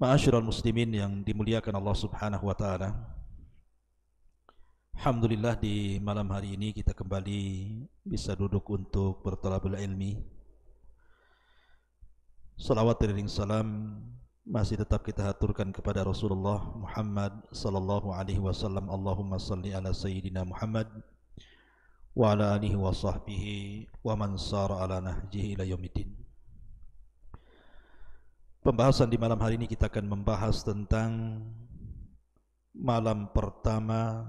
Ma'asyiral muslimin yang dimuliakan Allah Subhanahu wa taala. Alhamdulillah di malam hari ini kita kembali bisa duduk untuk bertalabul ilmi. Salawat dan salam masih tetap kita haturkan kepada Rasulullah Muhammad sallallahu alaihi wasallam. Allahumma salli ala sayyidina Muhammad wa ala alihi wa sahbihi wa man sara ala nahjihi ila yaumiddin. Pembahasan di malam hari ini kita akan membahas tentang malam pertama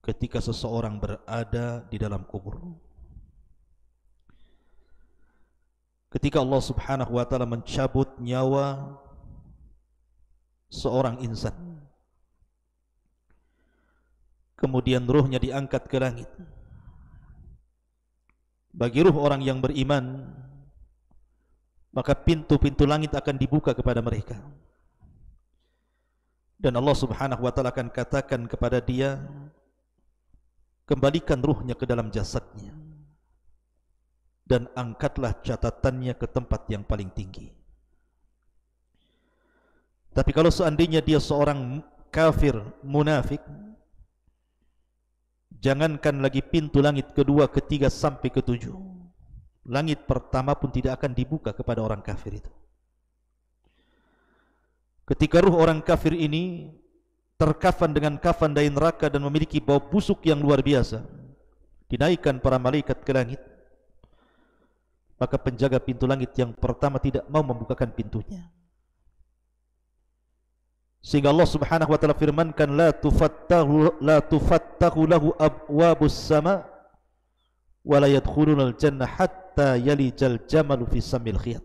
ketika seseorang berada di dalam kubur. Ketika Allah Subhanahu wa taala mencabut nyawa seorang insan, kemudian ruhnya diangkat ke langit. Bagi ruh orang yang beriman, maka pintu-pintu langit akan dibuka kepada mereka. Dan Allah Subhanahu wa taala akan katakan kepada dia, kembalikan ruhnya ke dalam jasadnya dan angkatlah catatannya ke tempat yang paling tinggi. Tapi kalau seandainya dia seorang kafir, munafik, jangankan lagi pintu langit kedua, ketiga sampai ketujuh, langit pertama pun tidak akan dibuka kepada orang kafir itu. Ketika ruh orang kafir ini terkafan dengan kafan dari neraka dan memiliki bau busuk yang luar biasa, dinaikkan para malaikat ke langit, maka penjaga pintu langit yang pertama tidak mau membukakan pintunya. Sehingga Allah Subhanahu wa taala firmankan, la tufattahu lahu abwabus sama wa la yadkhulunal jannah hatta yalijal jamalu fi samil khiyat.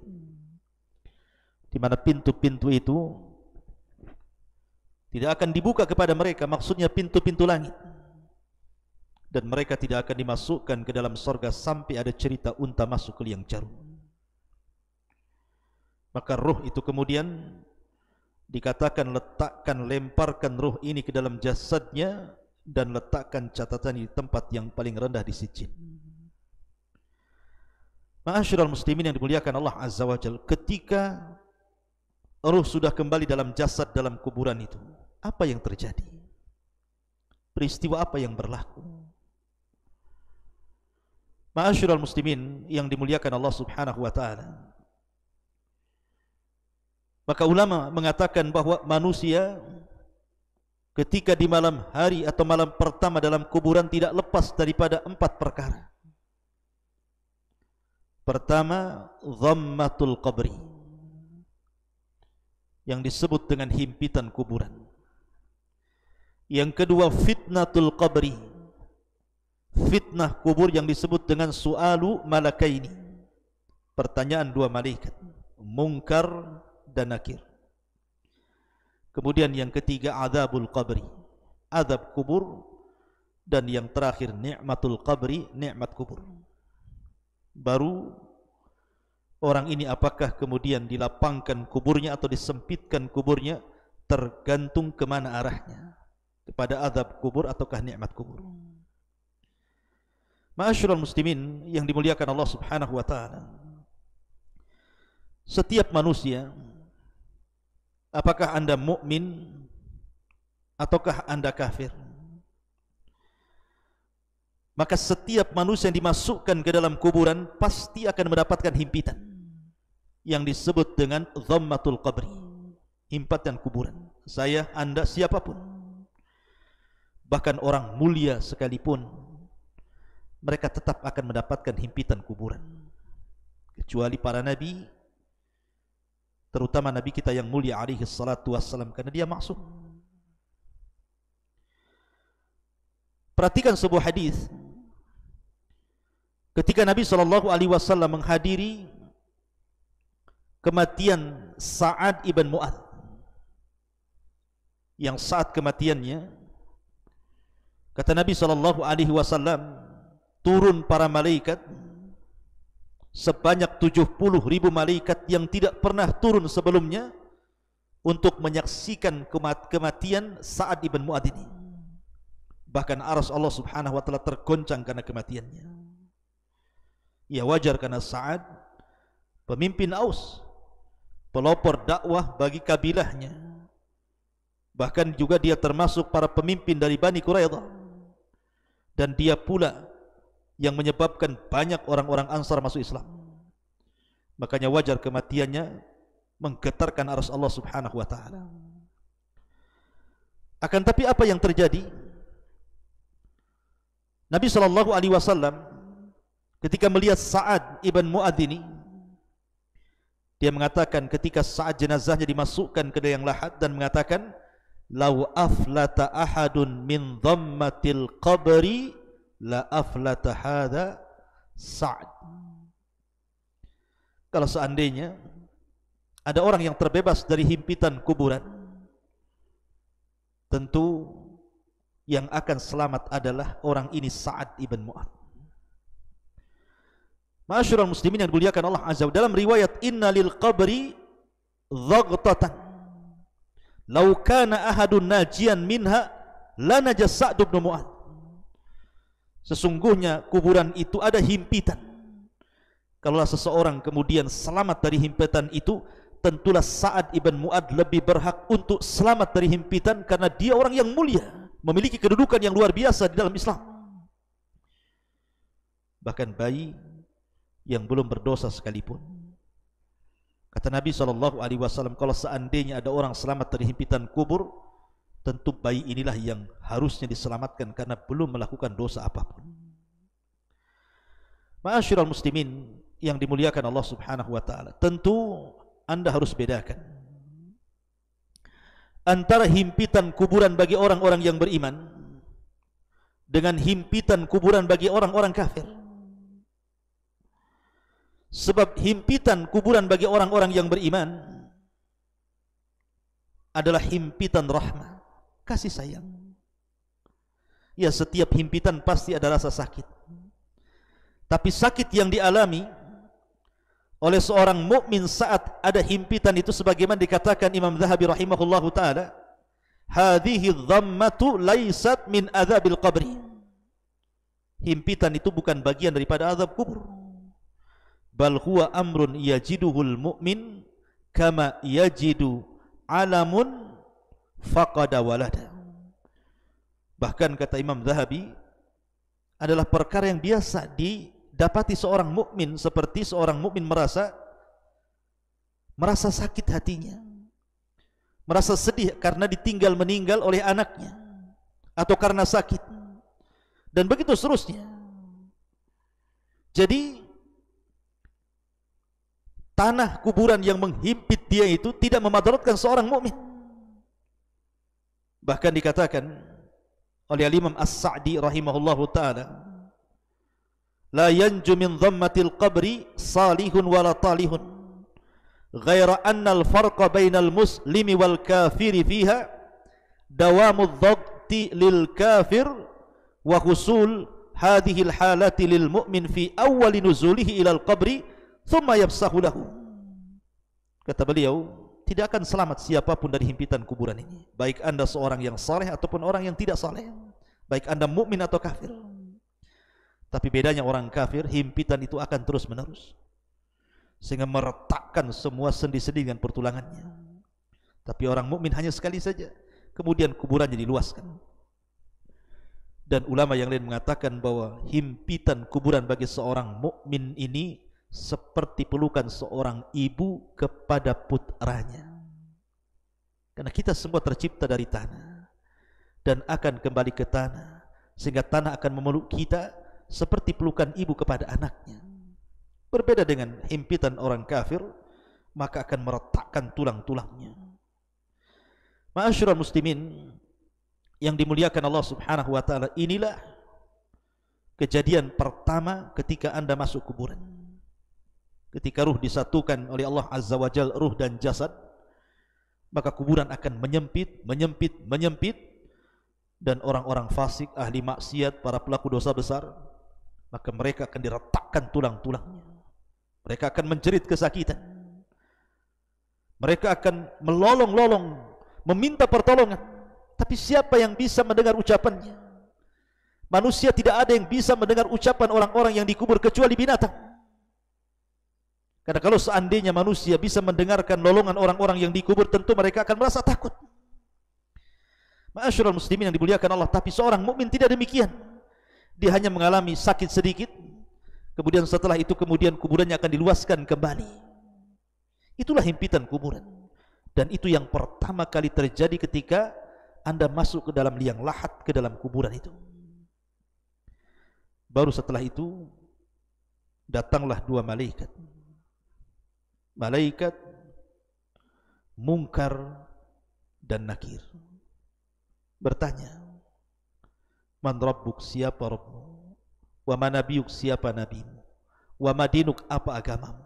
Di mana pintu-pintu itu tidak akan dibuka kepada mereka, maksudnya pintu-pintu langit, dan mereka tidak akan dimasukkan ke dalam surga sampai ada cerita unta masuk ke liang jarum. Maka ruh itu kemudian dikatakan, lemparkan ruh ini ke dalam jasadnya dan letakkan catatan di tempat yang paling rendah di sijil. Ma'asyiral muslimin yang dimuliakan Allah Azza wa Jalla, ketika ruh sudah kembali dalam jasad dalam kuburan itu, apa yang terjadi? Peristiwa apa yang berlaku? Ma'asyiral muslimin yang dimuliakan Allah Subhanahu wa taala, maka ulama mengatakan bahwa manusia ketika di malam hari atau malam pertama dalam kuburan tidak lepas daripada 4 perkara. Pertama, dhammatul qabri, yang disebut dengan himpitan kuburan. Yang kedua, fitnatul qabri, fitnah kubur yang disebut dengan su'alu malakaini, pertanyaan 2 malaikat, Munkar dan Nakir. Kemudian yang ketiga, adzabul qabri, azab kubur. Dan yang terakhir, ni'matul qabri, nikmat kubur. Baru orang ini apakah kemudian dilapangkan kuburnya atau disempitkan kuburnya, tergantung kemana arahnya, kepada azab kubur ataukah nikmat kubur. Ma'asyiral muslimin yang dimuliakan Allah Subhanahu wa taala, setiap manusia, apakah Anda mukmin ataukah Anda kafir, maka setiap manusia yang dimasukkan ke dalam kuburan pasti akan mendapatkan himpitan yang disebut dengan dhammatul qabri, himpatan kuburan. Saya, Anda, siapapun, bahkan orang mulia sekalipun, mereka tetap akan mendapatkan himpitan kuburan, kecuali para nabi, terutama nabi kita yang mulia alaihi salatu wassalam, karena dia maksum. Perhatikan sebuah hadis ketika Nabi SAW menghadiri kematian Sa'ad ibn Mu'adz, yang saat kematiannya, kata Nabi SAW, turun para malaikat sebanyak 70.000 malaikat yang tidak pernah turun sebelumnya untuk menyaksikan kematian Sa'ad ibn Mu'adz ini. Bahkan arsy Allah Subhanahu wa taala tergoncang karena kematiannya. Ya wajar karena Sa'ad pemimpin Aus, pelopor dakwah bagi kabilahnya. Bahkan juga dia termasuk para pemimpin dari Bani Quraidah. Dan dia pula yang menyebabkan banyak orang-orang Ansar masuk Islam. Makanya wajar kematiannya menggetarkan arsy Allah Subhanahu wa taala. Akan tapi apa yang terjadi? Nabi sallallahu alaihi wasallam ketika melihat Sa'ad ibn Mu'adz ini, dia mengatakan ketika saat jenazahnya dimasukkan ke liang lahat dan mengatakan, "Lau aflata ahadun min dhammatil qabri la aflata hadha Sa'ad." Kalau seandainya ada orang yang terbebas dari himpitan kuburan, tentu yang akan selamat adalah orang ini, Sa'ad ibn Mu'adz. Ma'asyiral muslimin yang dimuliakan Allah Azza wa Jalla, dalam riwayat inna lil qabri dhaghtatan law kana ahadun najian minha la najas Sa'd ibn Mu'adz. Sesungguhnya kuburan itu ada himpitan. Kalaulah seseorang kemudian selamat dari himpitan itu, tentulah Sa'ad ibn Mu'adz lebih berhak untuk selamat dari himpitan, karena dia orang yang mulia, memiliki kedudukan yang luar biasa di dalam Islam. Bahkan bayi yang belum berdosa sekalipun, kata Nabi SAW, kalau seandainya ada orang selamat dari himpitan kubur, tentu bayi inilah yang harusnya diselamatkan karena belum melakukan dosa apapun. Ma'asyiral muslimin yang dimuliakan Allah Subhanahu wa taala, tentu Anda harus bedakan antara himpitan kuburan bagi orang-orang yang beriman dengan himpitan kuburan bagi orang-orang kafir. Sebab himpitan kuburan bagi orang-orang yang beriman adalah himpitan rahmah, kasih sayang. Ya, setiap himpitan pasti ada rasa sakit. Tapi sakit yang dialami oleh seorang mukmin saat ada himpitan itu, sebagaimana dikatakan Imam Zahabi rahimahullahu taala, hadhihi dhammatu laysat min adzabil qabri. Himpitan itu bukan bagian daripada azab kubur. Bal huwa amrun yajiduhul mu'min kama yajidu alamun faqada walada. Bahkan kata Imam Zahabi, adalah perkara yang biasa didapati seorang mukmin, seperti seorang mukmin merasa sakit hatinya, merasa sedih karena ditinggal meninggal oleh anaknya, atau karena sakit, dan begitu seterusnya. Jadi tanah kuburan yang menghimpit dia itu tidak memadaratkan seorang mukmin. Bahkan dikatakan oleh Imam As-Sa'di rahimahullahu ta'ala, la yanju min dhammatil qabri salihun wala talihun ghaira anna al-farqa bainal muslimi wal kafiri fiha dawamu dhagti lil kafir wa husul hadhihi al-halati lil mu'min fi awwali nuzulihi ila al-qabri thumma yabsahu lahu. Kata beliau, tidak akan selamat siapapun dari himpitan kuburan ini, baik anda seorang yang saleh ataupun orang yang tidak saleh, baik anda mukmin atau kafir. Tapi bedanya orang kafir, himpitan itu akan terus menerus sehingga meretakkan semua sendi-sendi dengan pertulangannya. Tapi orang mukmin hanya sekali saja, kemudian kuburannya diluaskan. Dan ulama yang lain mengatakan bahwa himpitan kuburan bagi seorang mukmin ini seperti pelukan seorang ibu kepada putranya. Karena kita semua tercipta dari tanah dan akan kembali ke tanah, sehingga tanah akan memeluk kita seperti pelukan ibu kepada anaknya. Berbeda dengan himpitan orang kafir, maka akan meretakkan tulang-tulangnya. Ma'asyiral muslimin yang dimuliakan Allah Subhanahu wa taala, inilah kejadian pertama ketika anda masuk kuburan. Ketika ruh disatukan oleh Allah Azza wa Jalla, ruh dan jasad, maka kuburan akan menyempit, menyempit, menyempit, dan orang-orang fasik, ahli maksiat, para pelaku dosa besar, maka mereka akan diretakkan tulang-tulangnya. Mereka akan menjerit kesakitan. Mereka akan melolong-lolong meminta pertolongan, tapi siapa yang bisa mendengar ucapannya? Manusia tidak ada yang bisa mendengar ucapan orang-orang yang dikubur kecuali binatang. Karena kalau seandainya manusia bisa mendengarkan lolongan orang-orang yang dikubur, tentu mereka akan merasa takut. Ma'asyiral muslimin yang dimuliakan Allah, tapi seorang mukmin tidak demikian. Dia hanya mengalami sakit sedikit, kemudian setelah itu kuburannya akan diluaskan kembali. Itulah himpitan kuburan. Dan itu yang pertama kali terjadi ketika Anda masuk ke dalam liang lahat, ke dalam kuburan itu. Baru setelah itu datanglah dua malaikat. Malaikat Munkar dan Nakir. Bertanya, Man Rabbuk, siapa Rabbmu? Wa ma nabiyuk, siapa nabimu? Wa ma dinuk, apa agamamu?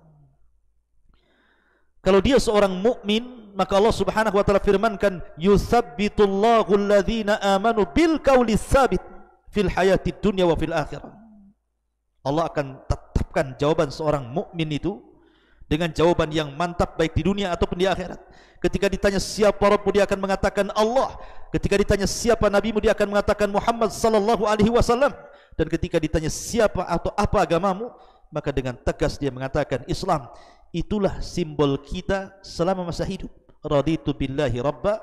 Kalau dia seorang mukmin, maka Allah Subhanahu wa taala firmankan, yusabbitullahu alladhina amanu bil qawli tsabit fil hayati dunya wa fil akhirah. Allah akan tetapkan jawaban seorang mukmin itu dengan jawaban yang mantap baik di dunia ataupun di akhirat. Ketika ditanya siapa Rabbmu, dia akan mengatakan Allah. Ketika ditanya siapa nabimu, dia akan mengatakan Muhammad sallallahu alaihi wasallam. Dan ketika ditanya siapa atau apa agamamu, maka dengan tegas dia mengatakan Islam. Itulah simbol kita selama masa hidup. Raditu billahi rabba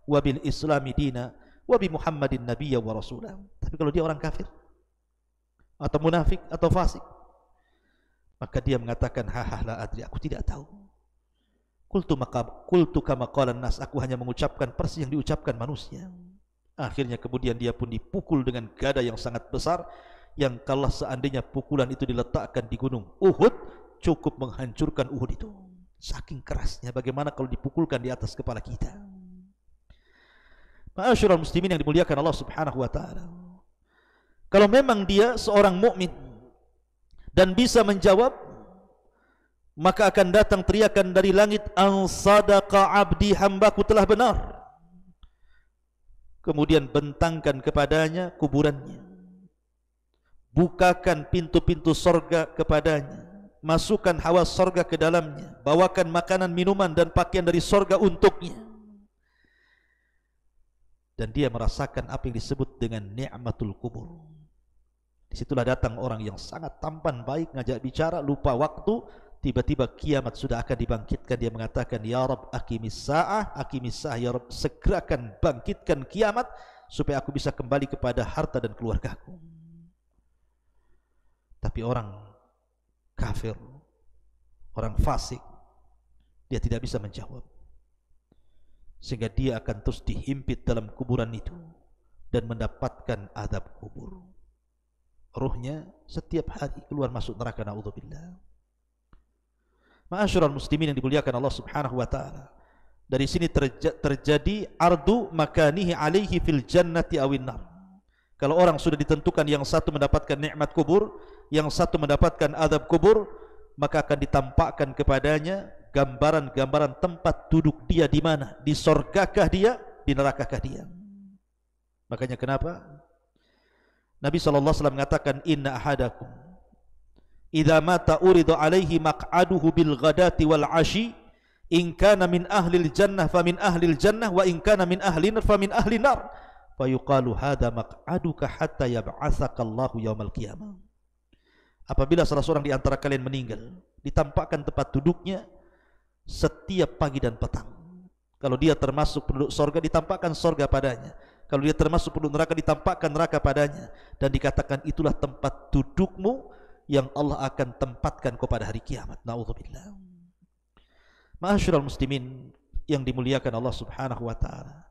wa bil islami dina wa bi Muhammadin nabiyya wa rasulah. Tapi kalau dia orang kafir atau munafik atau fasik, maka dia mengatakan la adri, aku tidak tahu. Qultu kama qala nas, aku hanya mengucapkan persis yang diucapkan manusia. Akhirnya kemudian dia pun dipukul dengan gada yang sangat besar, yang kalau seandainya pukulan itu diletakkan di gunung Uhud, cukup menghancurkan Uhud itu. Saking kerasnya, bagaimana kalau dipukulkan di atas kepala kita. Ma'asyiral muslimin yang dimuliakan Allah Subhanahu wa taala. Kalau memang dia seorang mukmin dan bisa menjawab, maka akan datang teriakan dari langit, an sadaqa abdi, hambaku telah benar. Kemudian bentangkan kepadanya kuburannya, bukakan pintu-pintu sorga kepadanya, masukkan hawa sorga ke dalamnya, bawakan makanan, minuman dan pakaian dari sorga untuknya. Dan dia merasakan apa yang disebut dengan ni'matul kubur. Disitulah datang orang yang sangat tampan, baik, ngajak bicara, lupa waktu. Tiba-tiba kiamat sudah akan dibangkitkan. Dia mengatakan, Ya Rabb, aqimis sa'ah, ya Rabb, segerakan bangkitkan kiamat supaya aku bisa kembali kepada harta dan keluargaku. Tapi orang kafir, orang fasik, dia tidak bisa menjawab, sehingga dia akan terus dihimpit dalam kuburan itu dan mendapatkan azab kubur. Ruhnya setiap hari keluar masuk neraka, naudzubillah. Ma'asyiral muslimin yang dimuliakan Allah Subhanahu wa taala, dari sini terjadi ardu makanihi alaihi fil jannati awin nar. Kalau orang sudah ditentukan yang satu mendapatkan nikmat kubur, yang satu mendapatkan azab kubur, maka akan ditampakkan kepadanya gambaran-gambaran tempat duduk dia di mana, di sorgakah dia, di nerakakah dia. Makanya kenapa Nabi SAW mengatakan, Inna ahadakum idza mata uridu alaihi maq'aduhu bil ghadati wal ashi, in kana min ahlil jannah fa min ahlil jannah, wa in kana min ahlin fa min ahlin nar, fa yuqalu hadza maq'aduka hatta yab'atsaka Allahu yaumal qiyamah. Apabila salah seorang di antara kalian meninggal, ditampakkan tempat duduknya setiap pagi dan petang. Kalau dia termasuk penduduk sorga, ditampakkan sorga padanya. Kalau dia termasuk penduduk neraka, ditampakkan neraka padanya. Dan dikatakan itulah tempat dudukmu yang Allah akan tempatkan kau pada hari kiamat. Na'udzubillah. Ma'asyiral muslimin yang dimuliakan Allah Subhanahu wa taala,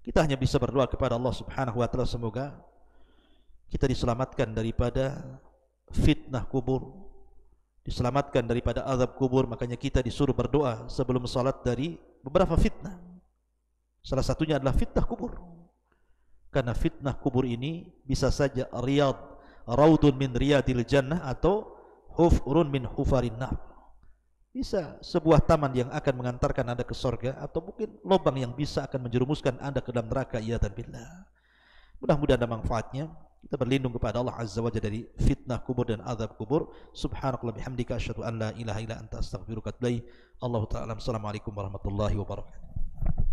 kita hanya bisa berdoa kepada Allah Subhanahu wa taala, semoga kita diselamatkan daripada fitnah kubur, diselamatkan daripada azab kubur. Makanya kita disuruh berdoa sebelum salat dari beberapa fitnah. Salah satunya adalah fitnah kubur. Karena fitnah kubur ini bisa saja raudun min riyadil jannah atau hufrun min hufarin nar. Bisa sebuah taman yang akan mengantarkan Anda ke surga, atau mungkin lubang yang bisa akan menjerumuskan Anda ke dalam neraka. Iyadzan billah. Mudah-mudahan ada manfaatnya. Kita berlindung kepada Allah Azza wa Jalla dari fitnah kubur dan azab kubur. Subhanakallah bihamdika asyhadu an la ilaha illa anta astaghfiruka wa atubu ilaik. Allahu ta'ala. Assalamualaikum warahmatullahi wabarakatuh.